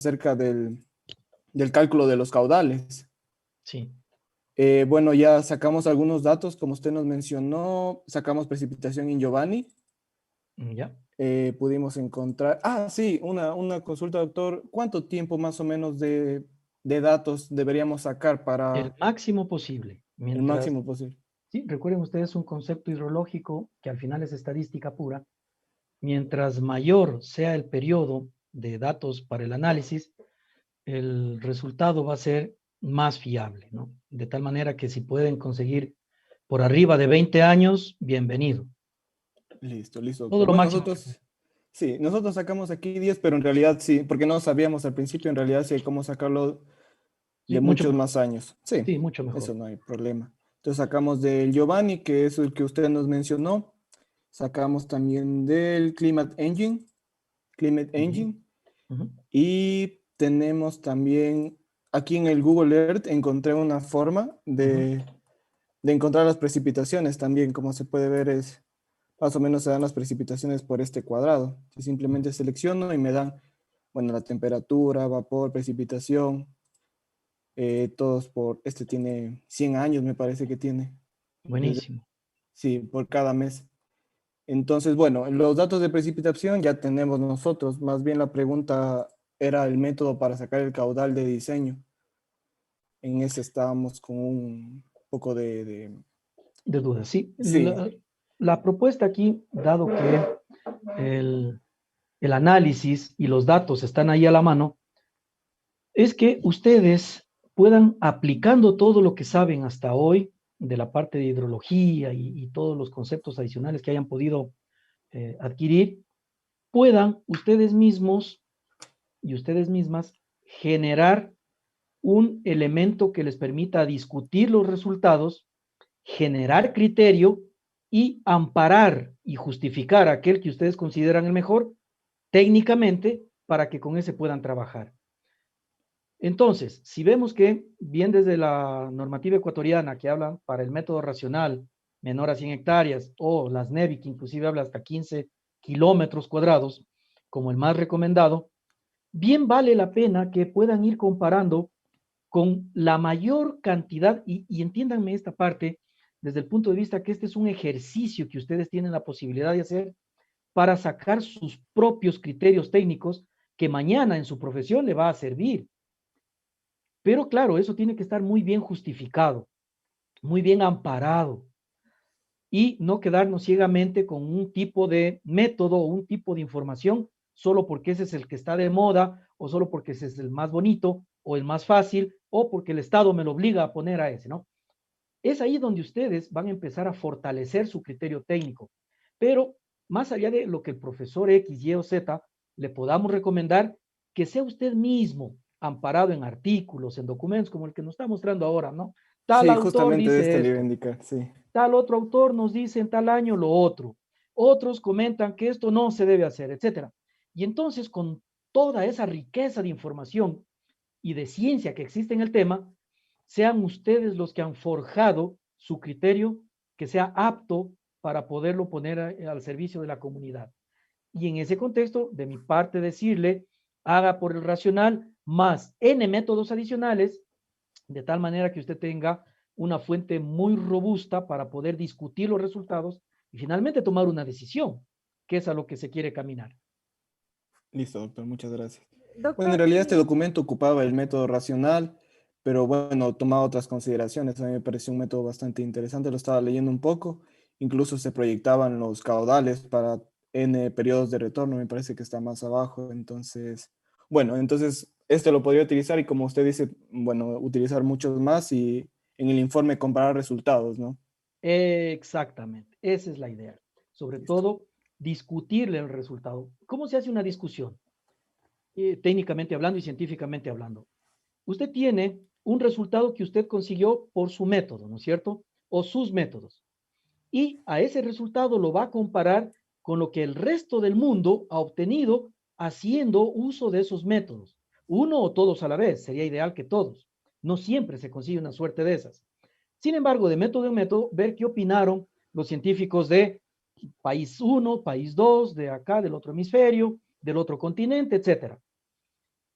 acerca del cálculo de los caudales. Sí. Bueno, ya sacamos algunos datos, como usted nos mencionó, sacamos precipitación en Giovanni. Ya. Pudimos encontrar, sí, una consulta, doctor. ¿Cuánto tiempo más o menos de datos deberíamos sacar El para máximo posible. el Mientras, máximo posible? sí, recuerden ustedes un concepto hidrológico que al final es estadística pura. Mientras mayor sea el periodo de datos para el análisis, el resultado va a ser más fiable, ¿no? De tal manera que si pueden conseguir por arriba de 20 años, bienvenido. Listo, listo, Todo doctor. lo Bueno, máximo que pueda. sí, nosotros sacamos aquí 10, pero en realidad sí, porque no sabíamos al principio, en realidad sí hay cómo sacarlo Sí, de mucho muchos mejor. más años. Sí, Sí, mucho eso mejor. no hay problema. Entonces sacamos del Giovanni, que es el que usted nos mencionó. Sacamos también del Climate Ujú, Engine. ujú. Y tenemos también, aquí en el Google Earth encontré una forma Ujú. de encontrar las precipitaciones también. Como se puede ver, es más o menos se dan las precipitaciones por este cuadrado. Si simplemente selecciono y me dan, bueno, la temperatura, vapor, precipitación, todos este tiene 100 años, me parece que tiene. Desde- Buenísimo. sí, por cada mes. Entonces, bueno, los datos de precipitación ya tenemos nosotros. Más bien la pregunta era el método para sacar el caudal de diseño. En ese estábamos con un poco De duda, sí. Sí, La propuesta aquí, dado que el, el análisis y los datos están ahí a la mano, es que ustedes puedan, aplicando todo lo que saben hasta hoy de la parte de hidrología y todos los conceptos adicionales que hayan podido adquirir, puedan ustedes mismos y ustedes mismas generar un elemento que les permita discutir los resultados, generar criterio y amparar y justificar aquel que ustedes consideran el mejor técnicamente para que con ese puedan trabajar. Entonces, si vemos que, bien desde la normativa ecuatoriana que habla para el método racional menor a 100 hectáreas o las NEVI que inclusive habla hasta 15 kilómetros cuadrados como el más recomendado, bien vale la pena que puedan ir comparando con la mayor cantidad, y entiéndanme esta parte, desde el punto de vista que este es un ejercicio que ustedes tienen la posibilidad de hacer para sacar sus propios criterios técnicos que mañana en su profesión le va a servir. Pero claro, eso tiene que estar muy bien justificado, muy bien amparado y no quedarnos ciegamente con un tipo de método o un tipo de información solo porque ese es el que está de moda o solo porque ese es el más bonito o el más fácil o porque el Estado me lo obliga a poner a ese, ¿no? Es ahí donde ustedes van a empezar a fortalecer su criterio técnico. Pero más allá de lo que el profesor X, Y o Z le podamos recomendar, que sea usted mismo amparado en artículos, en documentos como el que nos está mostrando ahora, ¿no? Tal sí, autor justamente de dice este le iba a esto, indicar, sí. tal otro autor nos dice en tal año lo otro, otros comentan que esto no se debe hacer, etcétera. Y entonces, con toda esa riqueza de información y de ciencia que existe en el tema, sean ustedes los que han forjado su criterio que sea apto para poderlo poner al servicio de la comunidad. Y en ese contexto, de mi parte, decirle, haga por el racional más N métodos adicionales, de tal manera que usted tenga una fuente muy robusta para poder discutir los resultados y finalmente tomar una decisión, que es a lo que se quiere caminar. Listo, doctor, muchas gracias. Bueno, en Doctor, realidad este y documento ocupaba el método racional, pero bueno, tomaba otras consideraciones. A mí me pareció un método bastante interesante, lo estaba leyendo un poco. Incluso se proyectaban los caudales para N periodos de retorno, me parece que está más abajo. Entonces, bueno, entonces este lo podría utilizar y como usted dice, bueno, utilizar muchos más y en el informe comparar resultados, ¿no? Exactamente, esa es la idea. Sobre Listo. todo, discutirle el resultado. ¿Cómo se hace una discusión? Técnicamente hablando y científicamente hablando. Usted tiene un resultado que usted consiguió por su método, ¿no es cierto? O sus métodos. Y a ese resultado lo va a comparar con lo que el resto del mundo ha obtenido haciendo uso de esos métodos. Uno o todos a la vez, sería ideal que todos. No siempre se consigue una suerte de esas. Sin embargo, de método en método, ver qué opinaron los científicos de país 1, país 2, de acá, del otro hemisferio, del otro continente, etcétera.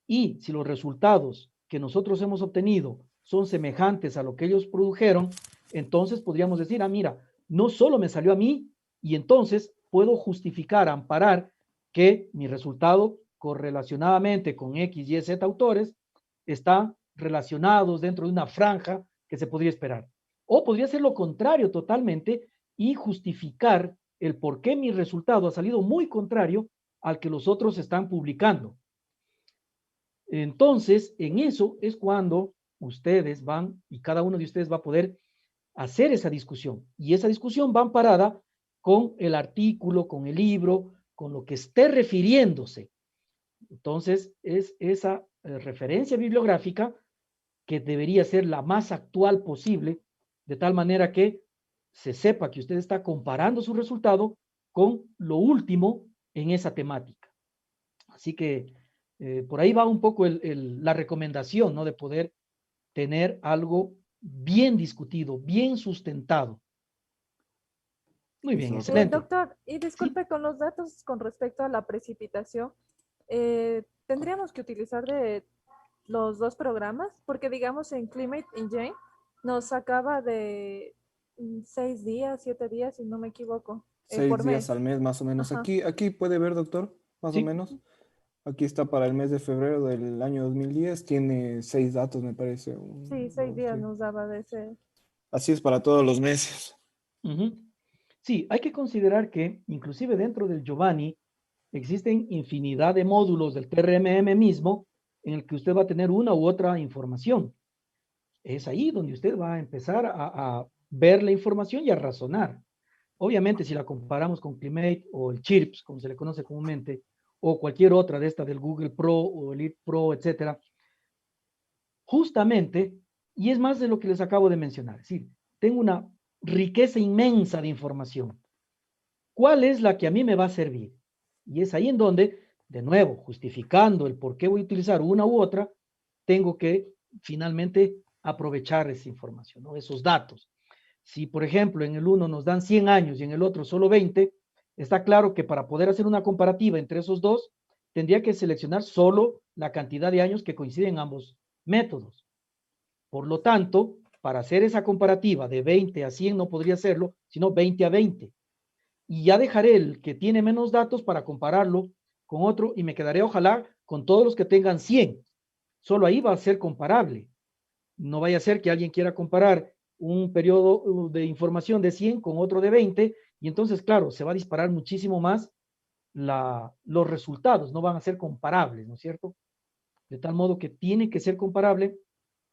Y si los resultados que nosotros hemos obtenido son semejantes a lo que ellos produjeron, entonces podríamos decir, ah, mira, no solo me salió a mí, y entonces puedo justificar, amparar que mi resultado correlacionadamente con X, Y, Z autores están relacionados dentro de una franja que se podría esperar. O podría ser lo contrario totalmente y justificar el por qué mi resultado ha salido muy contrario al que los otros están publicando. Entonces, en eso es cuando ustedes van y cada uno de ustedes va a poder hacer esa discusión. Y esa discusión va amparada con el artículo, con el libro, con lo que esté refiriéndose. Entonces, es esa referencia bibliográfica que debería ser la más actual posible, de tal manera que se sepa que usted está comparando su resultado con lo último en esa temática. Así que por ahí va un poco la recomendación, ¿no? De poder tener algo bien discutido, bien sustentado. Muy bien, excelente. Doctor, y ¿Sí? disculpe, con los datos con respecto a la precipitación, ¿tendríamos que utilizar de los dos programas? Porque digamos en Climate Engine nos sacaba de 6 días, 7 días, si no me equivoco, Seis por días mes. al mes más o menos. Ajá. Aquí puede ver, doctor, más o Sí. menos. Aquí está para el mes de febrero del año 2010. Tiene 6 datos, me parece. Sí, 6 días nos daba de ese. Así es para todos los meses. Uh-huh. Sí, hay que considerar que inclusive dentro del Giovanni existen infinidad de módulos del TRMM mismo en el que usted va a tener una u otra información. Es ahí donde usted va a empezar a ver la información y a razonar. Obviamente, si la comparamos con Climate o el CHIRPS, como se le conoce comúnmente, o cualquier otra de estas del Google Pro o Elite Pro, etcétera, justamente, y es más de lo que les acabo de mencionar, es decir, tengo una riqueza inmensa de información. ¿Cuál es la que a mí me va a servir? Y es ahí en donde, de nuevo, justificando el por qué voy a utilizar una u otra, tengo que finalmente aprovechar esa información, ¿no? Esos datos. Si, por ejemplo, en el uno nos dan 100 años y en el otro solo 20, está claro que para poder hacer una comparativa entre esos dos, tendría que seleccionar solo la cantidad de años que coinciden en ambos métodos. Por lo tanto, para hacer esa comparativa de 20 a 100 no podría hacerlo, sino 20 a 20. Y ya dejaré el que tiene menos datos para compararlo con otro y me quedaré, ojalá, con todos los que tengan 100. Solo ahí va a ser comparable. No vaya a ser que alguien quiera comparar un periodo de información de 100 con otro de 20 y entonces, claro, se va a disparar muchísimo más los resultados, no van a ser comparables, ¿no es cierto? De tal modo que tiene que ser comparable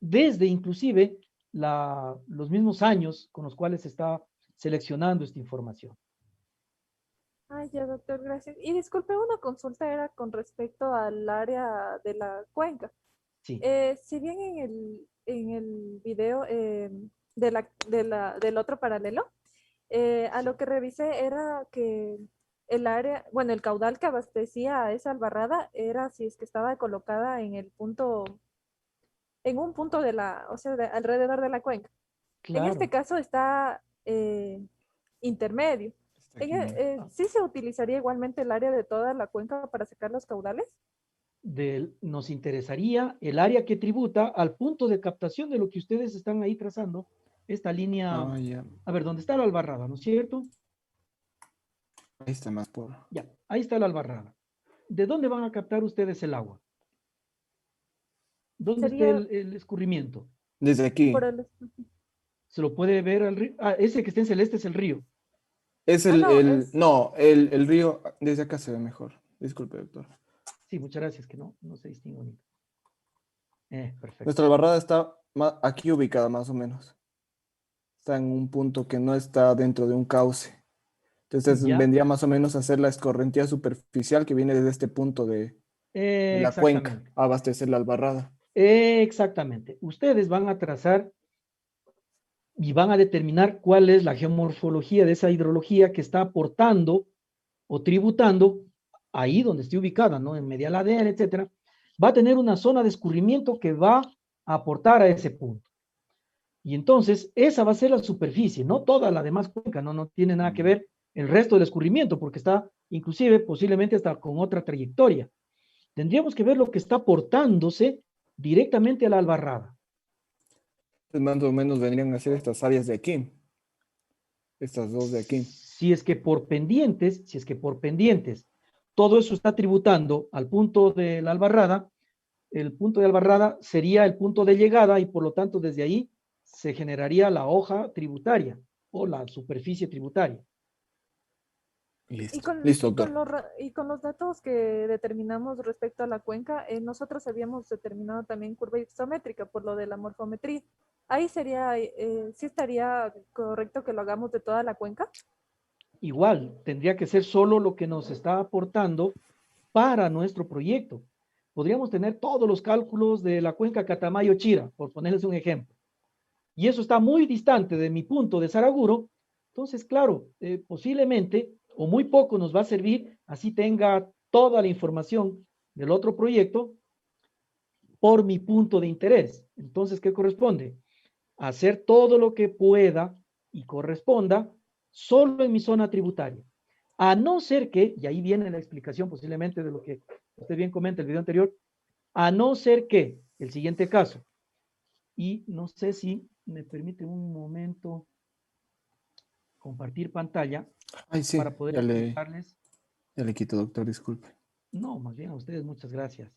desde inclusive los mismos años con los cuales se está seleccionando esta información. Ay, ya, doctor, gracias. Y disculpe, una consulta era con respecto al área de la cuenca. Sí. Si bien en el video del otro paralelo, a lo que revisé era que el área, bueno, el caudal que abastecía a esa albarrada era si es que estaba colocada en un punto o sea, alrededor de la cuenca. En este Claro. caso está intermedio. Está aquí, mira. ¿Sí se utilizaría igualmente el área de toda la cuenca para sacar los caudales? Nos interesaría el área que tributa al punto de captación de lo que ustedes están ahí trazando, esta línea, Ya. a ver, ¿dónde está la albarrada, no es cierto? Ahí está más por. Ya, ahí está la albarrada. ¿De dónde van a captar ustedes el agua? ¿Dónde está Sería el escurrimiento? Desde aquí. por el... ¿Se lo puede ver al río? Ah, ese que está en celeste es el río. Es Ah, no, no, el río, desde acá se ve mejor. Disculpe, doctor. Sí, muchas gracias, que no se distingue bonito. Perfecto. Nuestra albarrada está aquí ubicada más o menos. Está en un punto que no está dentro de un cauce. Entonces Ya, vendría más o menos a hacer la escorrentía superficial que viene desde este punto de la cuenca, exactamente. a abastecer la albarrada. Exactamente. Ustedes van a trazar y van a determinar cuál es la geomorfología de esa hidrología que está aportando o tributando ahí donde esté ubicada, ¿no? En media ladera, etcétera. Va a tener una zona de escurrimiento que va a aportar a ese punto. Y entonces esa va a ser la superficie, no toda la demás cuenca, no tiene nada que ver el resto del escurrimiento, porque está inclusive posiblemente hasta con otra trayectoria. Tendríamos que ver lo que está aportándose directamente a la albarrada. Más o menos vendrían a ser estas áreas de aquí. Estas dos de aquí. Si es que por pendientes, todo eso está tributando al punto de la albarrada, el punto de albarrada sería el punto de llegada y por lo tanto desde ahí se generaría la hoja tributaria o la superficie tributaria. Listo, listo, doctor. Y con los datos que determinamos respecto a la cuenca, nosotros habíamos determinado también curva isométrica por lo de la morfometría. Ahí sería, sí estaría correcto que lo hagamos de toda la cuenca. Igual, tendría que ser solo lo que nos está aportando para nuestro proyecto. Podríamos tener todos los cálculos de la cuenca Catamayo-Chira, por ponerles un ejemplo. Y eso está muy distante de mi punto de Saraguro. Entonces, claro, posiblemente o muy poco nos va a servir, así tenga toda la información del otro proyecto por mi punto de interés. Entonces, ¿qué corresponde? Hacer todo lo que pueda y corresponda solo en mi zona tributaria. A no ser que, y ahí viene la explicación posiblemente de lo que usted bien comenta en el video anterior, a no ser que, el siguiente caso, y no sé si me permite un momento compartir pantalla Ay, sí, para poder explicarles. Ya le quito, doctor, disculpe. No, más bien a ustedes, muchas gracias.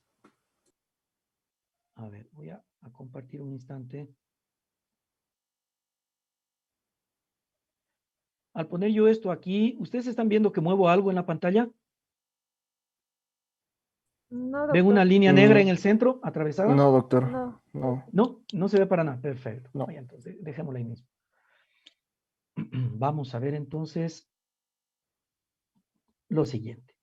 A ver, voy a compartir un instante. Al poner yo esto aquí, ¿ustedes están viendo que muevo algo en la pantalla? No, doctor. ¿Ven una línea negra en el centro, atravesada? No, doctor. No. No, no se ve para nada. Perfecto. No. Oye, entonces, dejémosla ahí mismo. Vamos a ver entonces lo siguiente.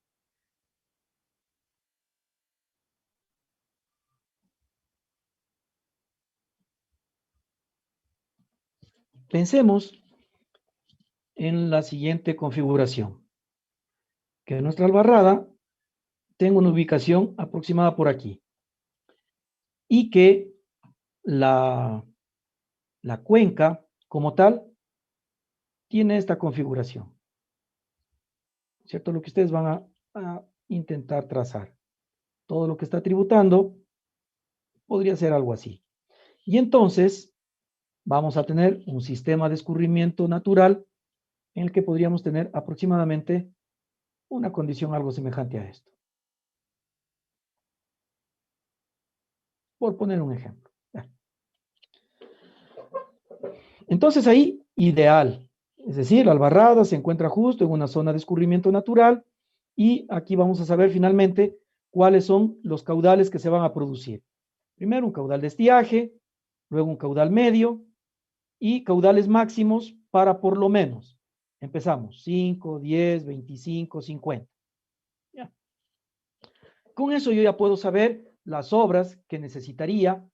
Pensemos en la siguiente configuración. Que nuestra albarrada tenga una ubicación aproximada por aquí. Y que la cuenca como tal tiene esta configuración. ¿Cierto? Lo que ustedes van a intentar trazar. Todo lo que está tributando podría ser algo así. Y entonces vamos a tener un sistema de escurrimiento natural en el que podríamos tener aproximadamente una condición algo semejante a esto. Por poner un ejemplo. Entonces ahí, ideal. Es decir, la albarrada se encuentra justo en una zona de escurrimiento natural y aquí vamos a saber finalmente cuáles son los caudales que se van a producir. Primero un caudal de estiaje, luego un caudal medio y caudales máximos para por lo menos. Empezamos, 5, 10, 25, 50. Ya. Con eso yo ya puedo saber las obras que necesitaría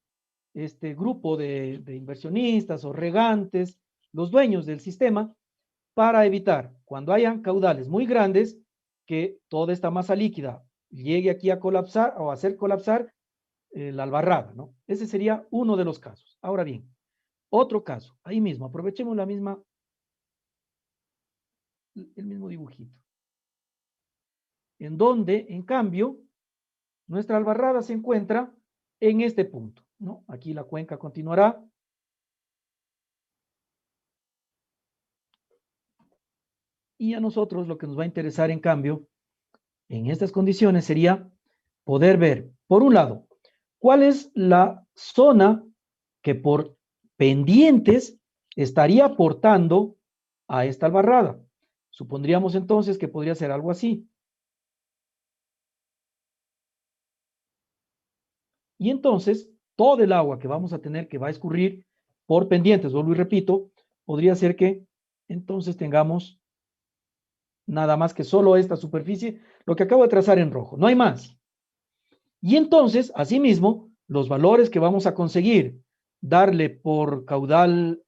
este grupo de inversionistas o regantes, los dueños del sistema, para evitar, cuando hayan caudales muy grandes, que toda esta masa líquida llegue aquí a colapsar o a hacer colapsar la albarrada, ¿no? Ese sería uno de los casos. Ahora bien, otro caso, ahí mismo, aprovechemos el mismo dibujito, en donde, en cambio, nuestra albarrada se encuentra en este punto, ¿no? Aquí la cuenca continuará. Y a nosotros lo que nos va a interesar, en cambio, en estas condiciones sería poder ver, por un lado, cuál es la zona que por pendientes estaría aportando a esta albarrada. Supondríamos entonces que podría ser algo así. Y entonces, todo el agua que vamos a tener que va a escurrir por pendientes, vuelvo y repito, podría ser que entonces tengamos nada más que solo esta superficie, lo que acabo de trazar en rojo, no hay más. Y entonces, asimismo, los valores que vamos a conseguir darle por caudal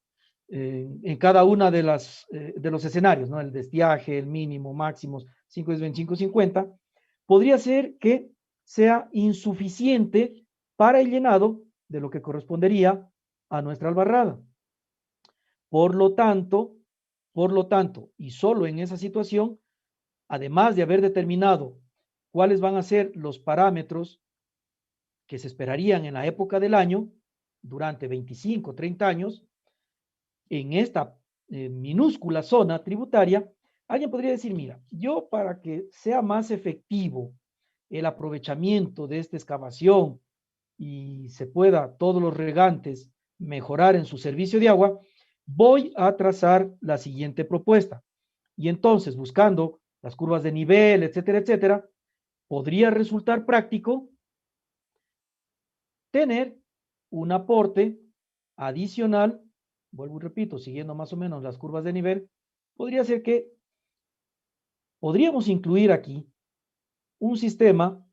en cada una de los escenarios, ¿no? El de estiaje, el mínimo, máximos, 5, 25, 50, podría ser que sea insuficiente para el llenado de lo que correspondería a nuestra albarrada. Por lo tanto, y solo en esa situación, además de haber determinado cuáles van a ser los parámetros que se esperarían en la época del año, durante 25, 30 años, en esta minúscula zona tributaria. Alguien podría decir, mira, yo para que sea más efectivo el aprovechamiento de esta excavación y se pueda todos los regantes mejorar en su servicio de agua, voy a trazar la siguiente propuesta. Y entonces, buscando las curvas de nivel, etcétera, etcétera, podría resultar práctico tener un aporte adicional, vuelvo y repito, siguiendo más o menos las curvas de nivel, podría ser que podríamos incluir aquí un sistema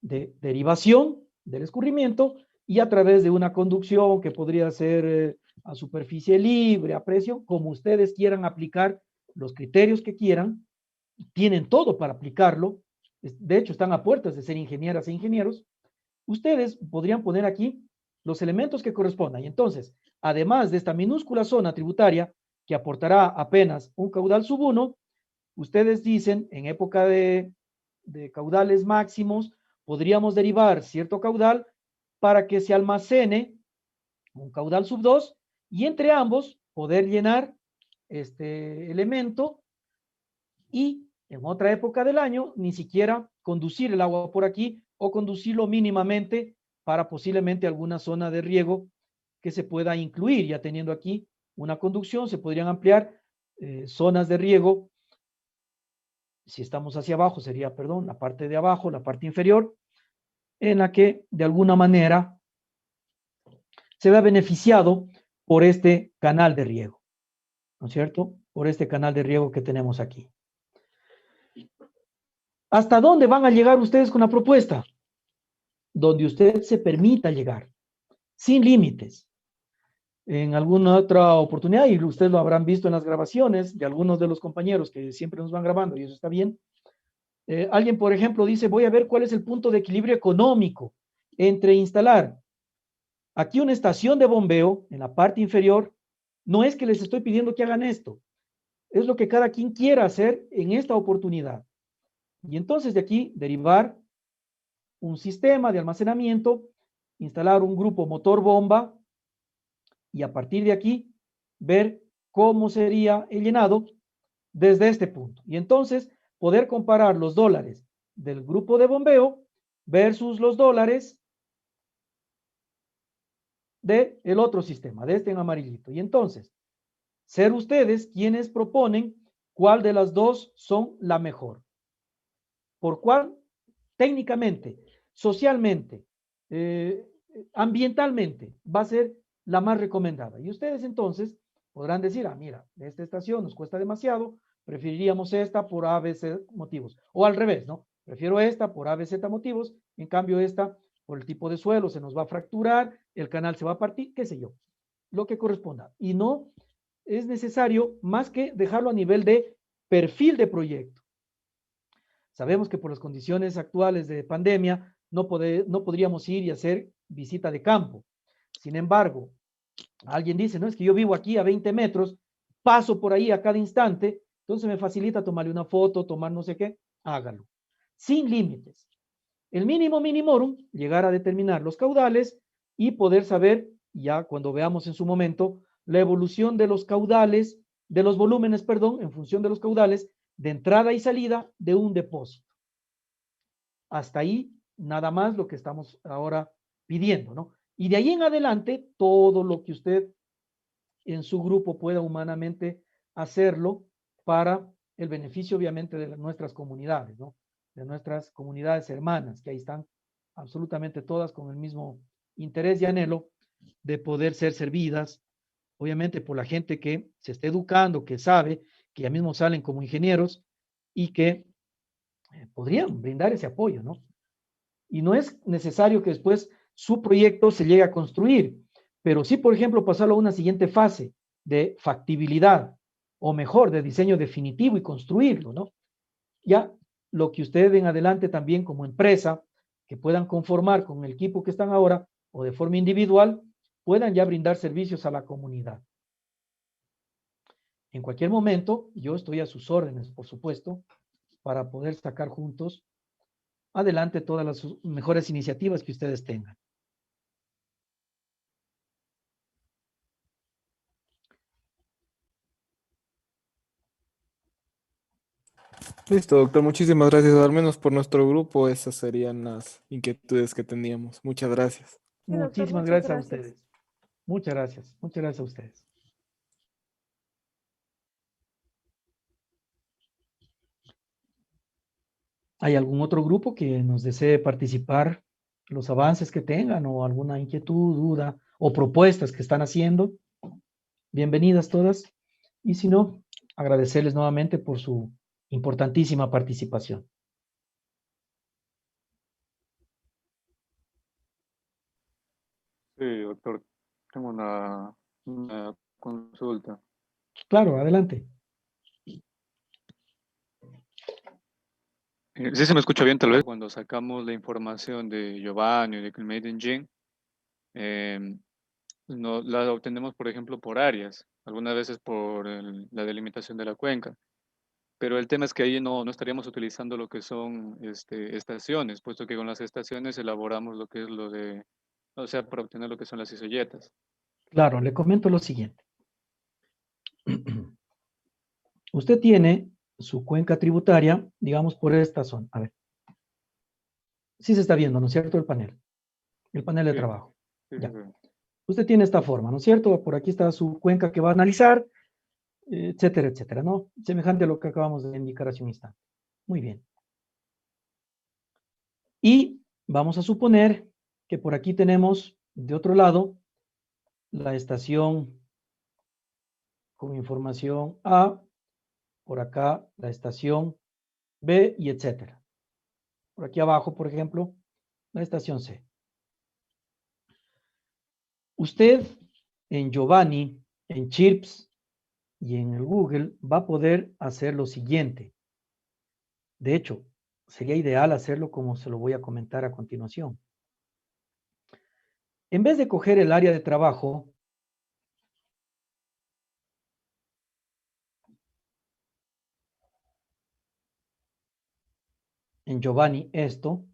de derivación del escurrimiento y a través de una conducción que podría ser a superficie libre, a presión, como ustedes quieran aplicar los criterios que quieran, tienen todo para aplicarlo, de hecho están a puertas de ser ingenieras e ingenieros. Ustedes podrían poner aquí los elementos que correspondan y entonces, además de esta minúscula zona tributaria que aportará apenas un caudal sub 1, ustedes dicen en época de caudales máximos, podríamos derivar cierto caudal para que se almacene un caudal sub 2 y entre ambos poder llenar este elemento y en otra época del año ni siquiera conducir el agua por aquí o conducirlo mínimamente para posiblemente alguna zona de riego que se pueda incluir. Ya teniendo aquí una conducción, se podrían ampliar zonas de riego. Si estamos hacia abajo, sería, perdón, la parte de abajo, la parte inferior, en la que de alguna manera se vea beneficiado por este canal de riego, ¿no es cierto? Por este canal de riego que tenemos aquí. ¿Hasta dónde van a llegar ustedes con la propuesta? Donde usted se permita llegar, sin límites. En alguna otra oportunidad, y ustedes lo habrán visto en las grabaciones de algunos de los compañeros que siempre nos van grabando, y eso está bien. Alguien, por ejemplo, dice, voy a ver cuál es el punto de equilibrio económico entre instalar aquí una estación de bombeo en la parte inferior. No es que les estoy pidiendo que hagan esto, es lo que cada quien quiera hacer en esta oportunidad. Y entonces de aquí derivar un sistema de almacenamiento, instalar un grupo motor bomba y a partir de aquí ver cómo sería el llenado desde este punto. Y entonces poder comparar los dólares del grupo de bombeo versus los dólares del otro sistema, de este en amarillito. Y entonces, ser ustedes quienes proponen cuál de las dos son la mejor. Por cuál técnicamente, socialmente, ambientalmente va a ser la más recomendada. Y ustedes entonces podrán decir, ah, mira, esta estación nos cuesta demasiado, preferiríamos esta por A, B, C motivos. O al revés, ¿no? Prefiero esta por A, B, Z motivos, en cambio esta por el tipo de suelo se nos va a fracturar, el canal se va a partir, qué sé yo, lo que corresponda. Y no es necesario más que dejarlo a nivel de perfil de proyecto. Sabemos que por las condiciones actuales de pandemia no podríamos ir y hacer visita de campo. Sin embargo, alguien dice, no, es que yo vivo aquí a 20 metros, paso por ahí a cada instante, entonces me facilita tomarle una foto, tomar no sé qué, hágalo. Sin límites. El mínimo minimorum, llegar a determinar los caudales y poder saber, ya cuando veamos en su momento, la evolución de los caudales, de los volúmenes, perdón, en función de los caudales de entrada y salida de un depósito. Hasta ahí, nada más lo que estamos ahora pidiendo, ¿no? Y de ahí en adelante, todo lo que usted en su grupo pueda humanamente hacerlo para el beneficio, obviamente, de nuestras comunidades, ¿no? De nuestras comunidades hermanas, que ahí están absolutamente todas con el mismo interés y anhelo de poder ser servidas, obviamente por la gente que se está educando, que sabe, que ya mismo salen como ingenieros y que podrían brindar ese apoyo, ¿no? Y no es necesario que después su proyecto se llegue a construir, pero sí, por ejemplo, pasarlo a una siguiente fase de factibilidad, o mejor, de diseño definitivo y construirlo, ¿no? Ya lo que ustedes en adelante también como empresa, que puedan conformar con el equipo que están ahora, o de forma individual, puedan ya brindar servicios a la comunidad. En cualquier momento, yo estoy a sus órdenes, por supuesto, para poder sacar juntos adelante todas las mejores iniciativas que ustedes tengan. Listo, doctor. Muchísimas gracias. Al menos por nuestro grupo, esas serían las inquietudes que teníamos. Muchas gracias. Sí, doctor, Muchísimas muchas gracias a gracias. ustedes. Muchas gracias. Muchas gracias a ustedes. ¿Hay algún otro grupo que nos desee participar, los avances que tengan o alguna inquietud, duda o propuestas que están haciendo? Bienvenidas todas. Y si no, agradecerles nuevamente por su importantísima participación. Sí, doctor, tengo una consulta. Claro, adelante. Sí se me escucha bien tal vez. Cuando sacamos la información de Giovanni o de Climate Engine, la obtenemos, por ejemplo, por áreas, algunas veces por la delimitación de la cuenca. Pero el tema es que ahí no estaríamos utilizando lo que son estaciones, puesto que con las estaciones elaboramos lo que es o sea, para obtener lo que son las isoyetas. Claro, le comento lo siguiente. Usted tiene su cuenca tributaria, digamos, por esta zona. A ver. Sí se está viendo, ¿no es cierto? El panel de Sí, trabajo. sí, Ya. sí, sí. Usted tiene esta forma, ¿no es cierto? Por aquí está su cuenca que va a analizar, etcétera, etcétera, ¿no? Semejante a lo que acabamos de indicar hace un instante. Muy bien. Y vamos a suponer que por aquí tenemos, de otro lado, la estación con información A, por acá la estación B y etcétera. Por aquí abajo, por ejemplo, la estación C. Usted en Giovanni, en Chirps y en el Google va a poder hacer lo siguiente. De hecho, sería ideal hacerlo como se lo voy a comentar a continuación. En vez de coger el área de trabajo, en Giovanni esto,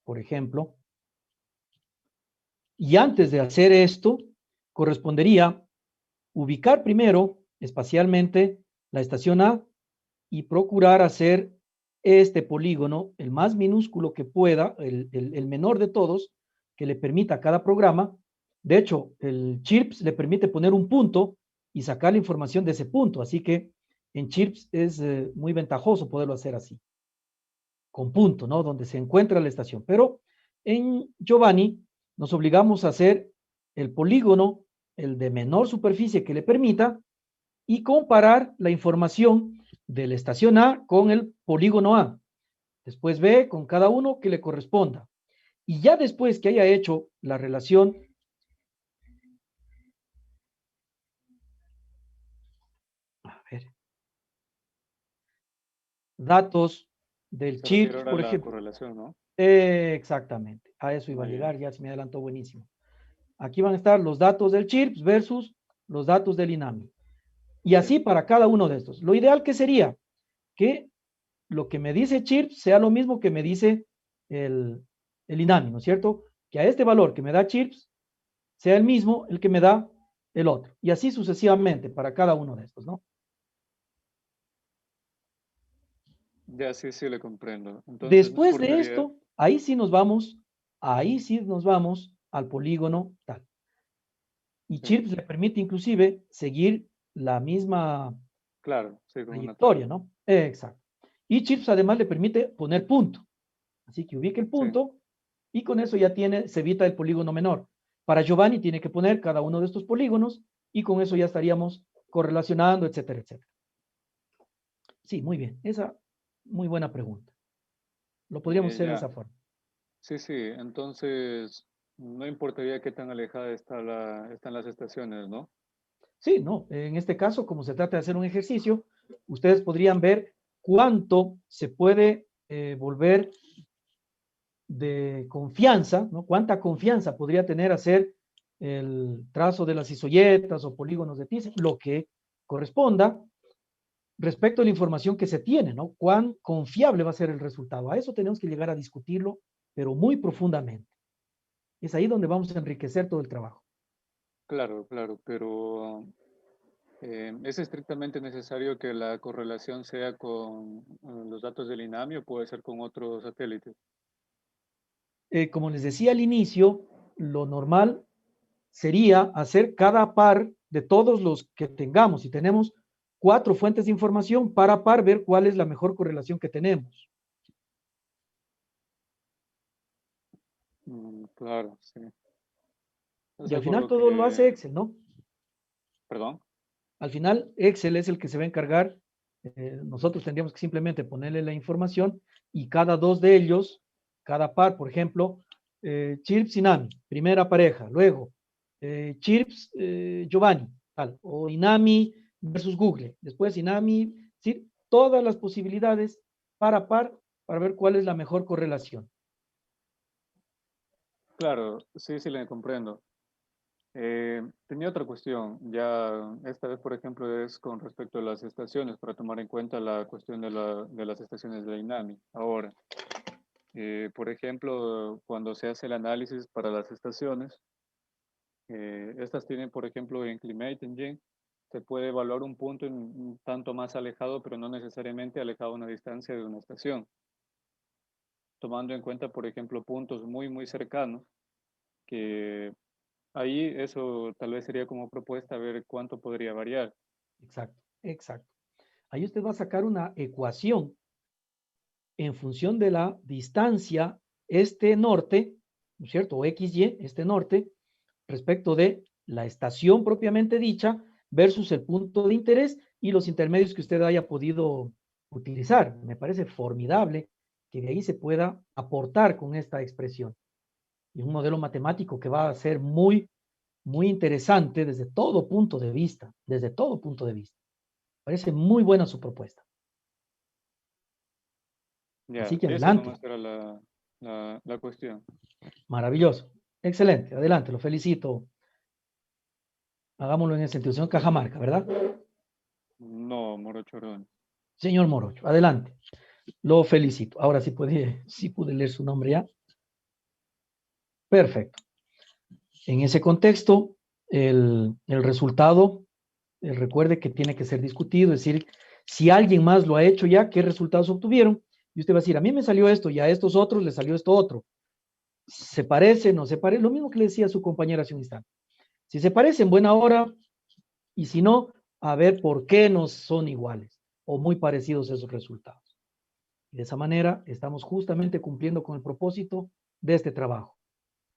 por ejemplo, y antes de hacer esto, correspondería ubicar primero espacialmente la estación A y procurar hacer este polígono el más minúsculo que pueda, el menor de todos, que le permita a cada programa. De hecho, el Chirps le permite poner un punto y sacar la información de ese punto, así que en Chirps es muy ventajoso poderlo hacer así, con punto, ¿no? Donde se encuentra la estación. Pero en Giovanni nos obligamos a hacer el polígono, el de menor superficie que le permita, y comparar la información de la estación A con el polígono A. Después B con cada uno que le corresponda. Y ya después que haya hecho la relación, a ver, datos del Se refiere CHIRPS, ahora a por la ejemplo. correlación, ¿no? Exactamente, a eso iba a Muy llegar, bien. ya se me adelantó buenísimo. Aquí van a estar los datos del CHIRPS versus los datos del INAMI. Y así Sí. para cada uno de estos. Lo ideal que sería que lo que me dice CHIRPS sea lo mismo que me dice el INAMI, ¿no es cierto? Que a este valor que me da CHIRPS sea el mismo el que me da el otro. Y así sucesivamente para cada uno de estos, ¿no? Ya sí le comprendo. Entonces, no Después de importaría, esto, ahí sí nos vamos al polígono tal. Y sí, CHIRPS le permite inclusive seguir la misma claro, sí, con una trayectoria, tabla. ¿no? Exacto. Y CHIRPS además le permite poner punto. Así que ubique el Sí, punto y con eso ya se evita el polígono menor. Para Giovanni tiene que poner cada uno de estos polígonos y con eso ya estaríamos correlacionando, etcétera, etcétera. Sí, muy bien. Esa, muy buena pregunta. Lo podríamos hacer de ya. esa forma. Sí, sí. Entonces, no importaría qué tan alejada están las estaciones, ¿no? Sí, no. En este caso, como se trata de hacer un ejercicio, ustedes podrían ver cuánto se puede volver de confianza, ¿no? Cuánta confianza podría tener hacer el trazo de las isoyetas o polígonos de Thyssen, lo que corresponda, respecto a la información que se tiene, ¿no? Cuán confiable va a ser el resultado. A eso tenemos que llegar a discutirlo, pero muy profundamente. Es ahí donde vamos a enriquecer todo el trabajo. Claro, claro, pero ¿es estrictamente necesario que la correlación sea con los datos del INAMI o puede ser con otros satélites? Como les decía al inicio, lo normal sería hacer cada par de todos los que tengamos. Si tenemos 4 fuentes de información, par a par, ver cuál es la mejor correlación que tenemos. Claro, sí. Es Y al algo final lo todo lo hace que, Excel, ¿no? perdón. Al final Excel es el que se va a encargar. Nosotros tendríamos que simplemente ponerle la información y cada dos de ellos, cada par, por ejemplo, Chirps Inami, primera pareja, luego Chirps Giovanni, tal, o Inami versus Google, después Inami, ¿sí? Todas las posibilidades par a par para ver cuál es la mejor correlación. Claro, sí, sí, le comprendo. Tenía otra cuestión, ya esta vez, por ejemplo, es con respecto a las estaciones, para tomar en cuenta la cuestión de las estaciones de INAMI. Ahora, por ejemplo, cuando se hace el análisis para las estaciones, estas tienen, por ejemplo, en Climate Engine, se puede evaluar un punto un tanto más alejado, pero no necesariamente alejado a una distancia de una estación, tomando en cuenta, por ejemplo, puntos muy, muy cercanos, que ahí eso tal vez sería como propuesta ver cuánto podría variar. Exacto, exacto. Ahí usted va a sacar una ecuación en función de la distancia este-norte, ¿no es cierto? O XY, este-norte, respecto de la estación propiamente dicha versus el punto de interés y los intermedios que usted haya podido utilizar. Me parece formidable que de ahí se pueda aportar con esta expresión. Y un modelo matemático que va a ser muy, muy interesante desde todo punto de vista, desde todo punto de vista. Parece muy buena su propuesta. Ya, Así que eso adelante. nomás era la cuestión. Maravilloso. Excelente. Adelante. Lo felicito. Hagámoslo en ese sentido. Señor Cajamarca, ¿verdad? No, Morochorón. Señor Morocho. Adelante. Lo felicito. Ahora sí pude leer su nombre ya. Perfecto. En ese contexto, el resultado, recuerde que tiene que ser discutido, es decir, si alguien más lo ha hecho ya, ¿qué resultados obtuvieron? Y usted va a decir, a mí me salió esto y a estos otros les salió esto otro. ¿Se parece? ¿No se parece? Lo mismo que le decía a su compañera hace un instante. Si se parecen, buena hora, y si no, a ver por qué no son iguales o muy parecidos esos resultados. Y de esa manera estamos justamente cumpliendo con el propósito de este trabajo,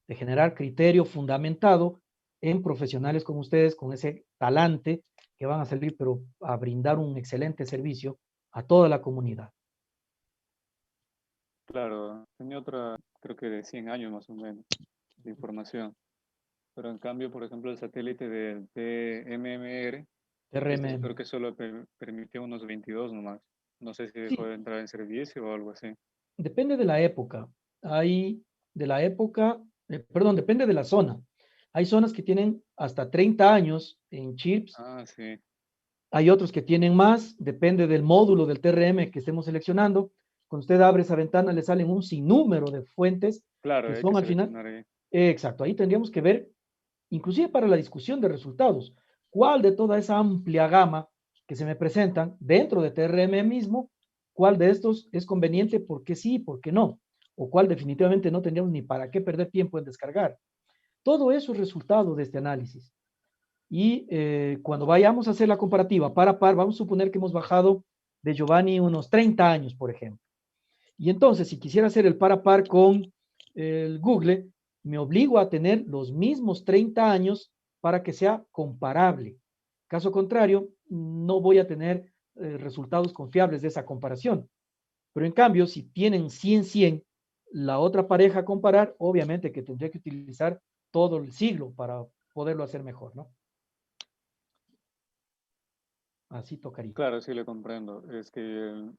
de generar criterio fundamentado en profesionales como ustedes, con ese talante que van a servir, pero a brindar un excelente servicio a toda la comunidad. Claro, tenía otra, creo que de 100 años más o menos, de información. Pero en cambio, por ejemplo, el satélite del TMMR, este TRM. creo que solo permitió unos 22 nomás. No sé si dejó Sí, de entrar en servicio o algo así. depende de la época. Hay de la época, perdón, depende de la zona. Hay zonas que tienen hasta 30 años en chips. Ah, sí. Hay otros que tienen más, depende del módulo del TRM que estemos seleccionando. Cuando usted abre esa ventana, le salen un sinnúmero de fuentes Claro, que hay que son al final. seleccionar ahí. Exacto, ahí tendríamos que ver, inclusive para la discusión de resultados, cuál de toda esa amplia gama que se me presentan dentro de TRM mismo, cuál de estos es conveniente, por qué sí, por qué no, o cuál definitivamente no tendríamos ni para qué perder tiempo en descargar. Todo eso es resultado de este análisis. Y cuando vayamos a hacer la comparativa par a par, vamos a suponer que hemos bajado de Giovanni unos 30 años, por ejemplo. Y entonces, si quisiera hacer el par a par con el Google, me obligo a tener los mismos 30 años para que sea comparable. Caso contrario, no voy a tener resultados confiables de esa comparación. Pero en cambio, si tienen 100 la otra pareja a comparar, obviamente que tendría que utilizar todo el siglo para poderlo hacer mejor, ¿no? Así tocaría. Claro, sí le comprendo. Es que